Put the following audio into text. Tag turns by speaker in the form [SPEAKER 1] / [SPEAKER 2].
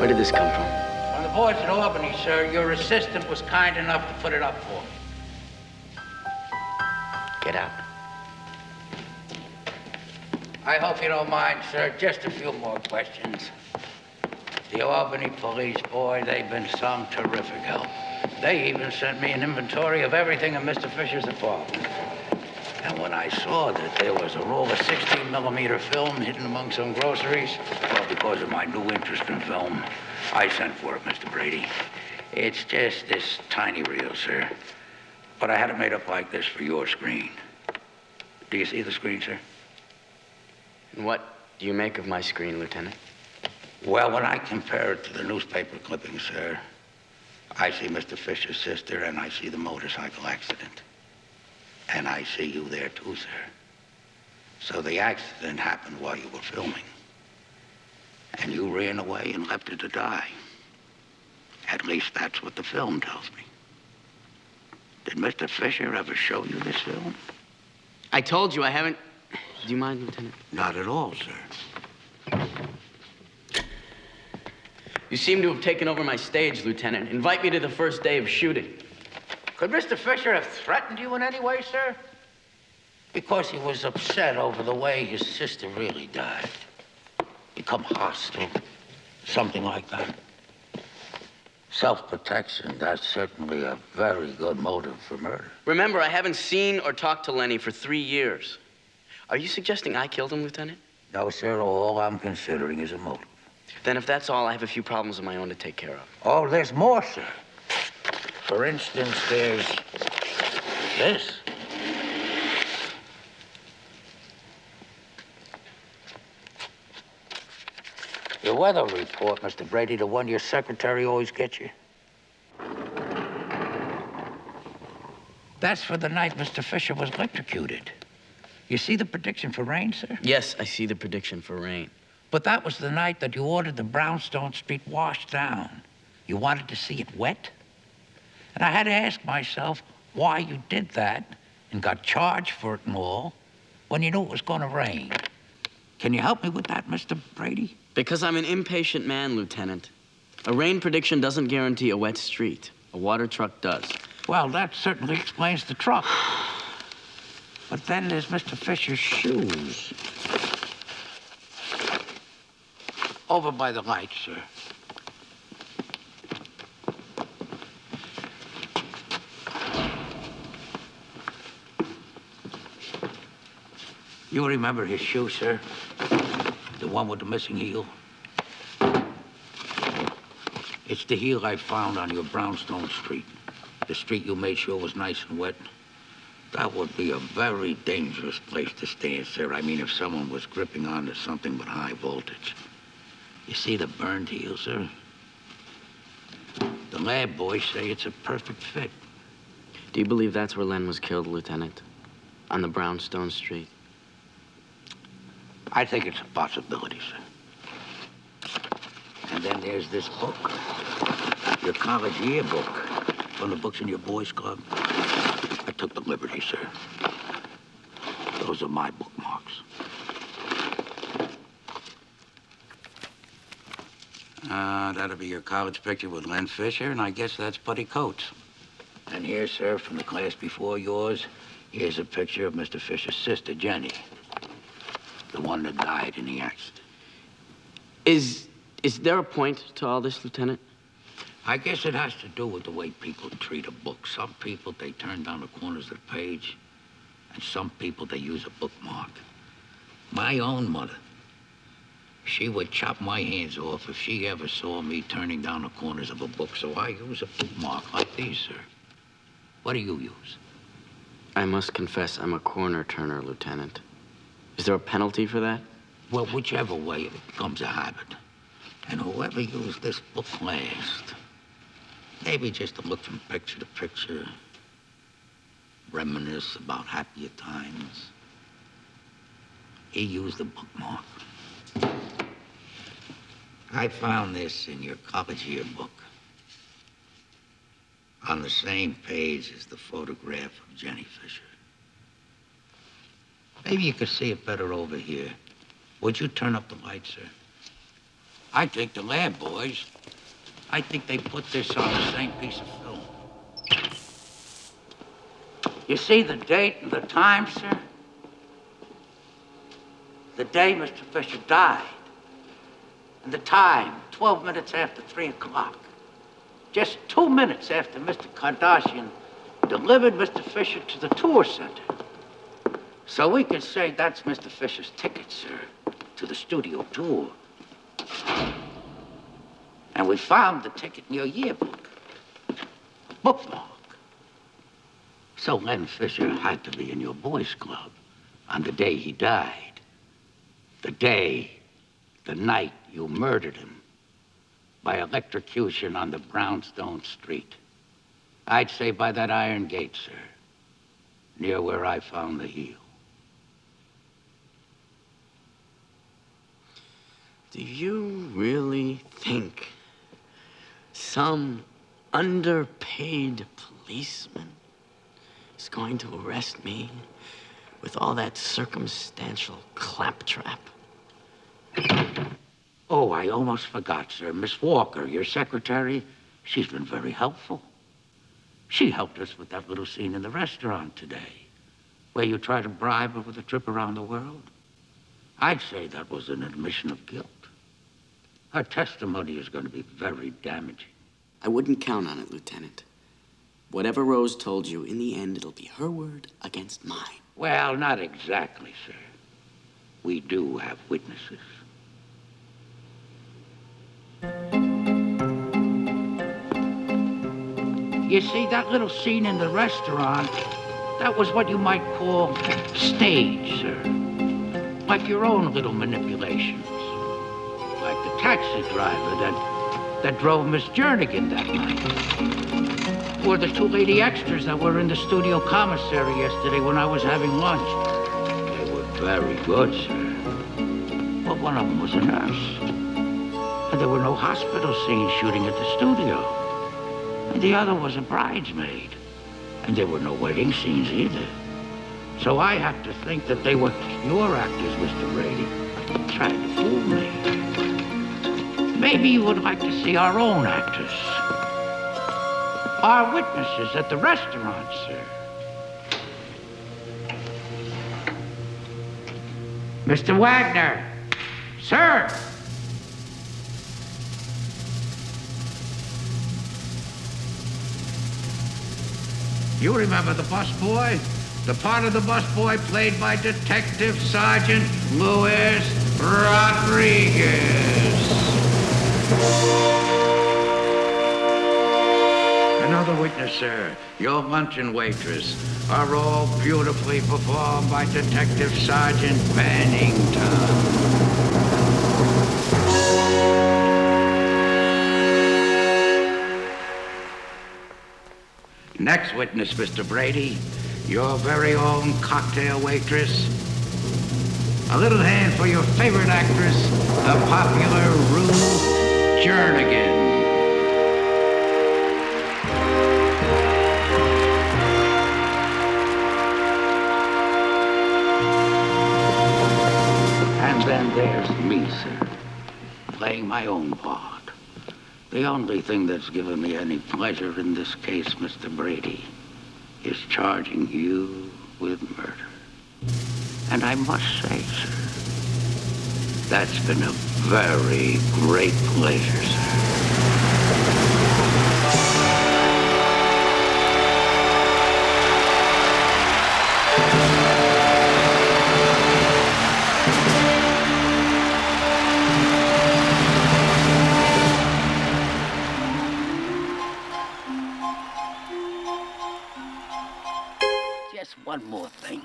[SPEAKER 1] Where did this come from?
[SPEAKER 2] From the boys at Albany, sir. Your assistant was kind enough to put it up for me.
[SPEAKER 1] Get out.
[SPEAKER 2] I hope you don't mind, sir. Just a few more questions. The Albany police, boy, they've been some terrific help. They even sent me an inventory of everything in Mr. Fisher's apartment. And when I saw that there was a roll of 16mm film hidden among some groceries, well, because of my new interest in film, I sent for it, Mr. Bradey. It's just this tiny reel, sir. But I had it made up like this for your screen. Do you see the screen, sir?
[SPEAKER 1] And what do you make of my screen, Lieutenant?
[SPEAKER 2] Well, when I compare it to the newspaper clippings, sir, I see Mr. Fisher's sister and I see the motorcycle accident. And I see you there too, sir. So the accident happened while you were filming. And you ran away and left her to die. At least that's what the film tells me. Did Mr. Fisher ever show you this film?
[SPEAKER 1] I told you I haven't... Do you mind, Lieutenant?
[SPEAKER 2] Not at all, sir.
[SPEAKER 1] You seem to have taken over my stage, Lieutenant. Invite me to the first day of shooting.
[SPEAKER 2] Could Mr. Fisher have threatened you in any way, sir? Because he was upset over the way his sister really died. Become hostile, something like that. Self-protection, that's certainly a very good motive for murder.
[SPEAKER 1] Remember, I haven't seen or talked to Lenny for 3 years. Are you suggesting I killed him, Lieutenant?
[SPEAKER 2] No, sir. All I'm considering is a motive.
[SPEAKER 1] Then if that's all, I have a few problems of my own to take care of.
[SPEAKER 2] Oh, there's more, sir. For instance, there's this. Your weather report, Mr. Bradey, the one your secretary always gets you. That's for the night Mr. Fisher was electrocuted. You see the prediction for rain, sir?
[SPEAKER 1] Yes, I see the prediction for rain.
[SPEAKER 2] But that was the night that you ordered the Brownstone Street washed down. You wanted to see it wet? And I had to ask myself why you did that and got charged for it and all when you knew it was going to rain. Can you help me with that, Mr. Bradey?
[SPEAKER 1] Because I'm an impatient man, Lieutenant. A rain prediction doesn't guarantee a wet street. A water truck does.
[SPEAKER 2] Well, that certainly explains the truck. But then there's Mr. Fisher's shoes. Over by the light, sir. You remember his shoe, sir? The one with the missing heel? It's the heel I found on your Brownstone Street. The street you made sure was nice and wet. That would be a very dangerous place to stand, sir. I mean, if someone was gripping onto something with high voltage. You see the burned heel, sir? The lab boys say it's a perfect fit.
[SPEAKER 1] Do you believe that's where Len was killed, Lieutenant? On the Brownstone Street?
[SPEAKER 2] I think it's a possibility, sir. And then there's this book. Your college yearbook. From the books in your boys' club. I took the liberty, sir. Those are my bookmarks. That'll be your college picture with Len Fisher, and I guess that's Buddy Coates. And here, sir, from the class before yours, here's a picture of Mr. Fisher's sister, Jenny. The one that died in the accident.
[SPEAKER 1] Is there a point to all this, Lieutenant?
[SPEAKER 2] I guess it has to do with the way people treat a book. Some people, they turn down the corners of the page, and some people, they use a bookmark. My own mother, she would chop my hands off if she ever saw me turning down the corners of a book, so I use a bookmark like these, sir. What do you use?
[SPEAKER 1] I must confess I'm a corner turner, Lieutenant. Is there a penalty for that?
[SPEAKER 2] Well, whichever way, it becomes a habit. And whoever used this book last, maybe just to look from picture to picture, reminisce about happier times, he used a bookmark. I found this in your college yearbook. On the same page as the photograph of Jenny Fisher. Maybe you could see it better over here. Would you turn up the light, sir? I think the lab boys I think they put this on the same piece of film. You see the date and the time, sir? The day Mr. Fisher died. And the time, 12 minutes after 3 o'clock. Just 2 minutes after Mr. Kardashian delivered Mr. Fisher to the tour center. So we can say that's Mr. Fisher's ticket, sir, to the studio tour. And we found the ticket in your yearbook, a bookmark. So Len Fisher had to be in your boys' club on the day he died. The night you murdered him by electrocution on the brownstone street. I'd say by that iron gate, sir, near where I found the heel.
[SPEAKER 1] Do you really think some underpaid policeman is going to arrest me with all that circumstantial claptrap?
[SPEAKER 2] Oh, I almost forgot, sir. Miss Walker, your secretary, she's been very helpful. She helped us with that little scene in the restaurant today, where you tried to bribe her with a trip around the world. I'd say that was an admission of guilt. Her testimony is going to be very damaging.
[SPEAKER 1] I wouldn't count on it, Lieutenant. Whatever Rose told you, in the end, it'll be her word against mine.
[SPEAKER 2] Well, not exactly, sir. We do have witnesses. You see, that little scene in the restaurant, that was what you might call stage, sir. Like your own little manipulations. Like the taxi driver that drove Miss Jernigan that night. Or the 2 lady extras that were in the studio commissary yesterday when I was having lunch. They were very good, sir. But one of them was a nurse. And there were no hospital scenes shooting at the studio. And the other was a bridesmaid. And there were no wedding scenes either. So I have to think that they were your actors, Mr. Bradey, trying to fool me. Maybe you would like to see our own actors. Our witnesses at the restaurant, sir. Mr. Wagner, sir. You remember the busboy? The part of the busboy played by Detective Sergeant Louis Rodriguez. Another witness, sir. Your luncheon waitress are all beautifully performed by Detective Sergeant Bennington. Next witness, Mr. Bradey, your very own cocktail waitress. A little hand for your favorite actress, the popular Rue Jernigan. And then there's me, sir, playing my own part. The only thing that's given me any pleasure in this case, Mr. Bradey, is charging you with murder. And I must say, sir, that's been a very great pleasure, sir. Just one more thing.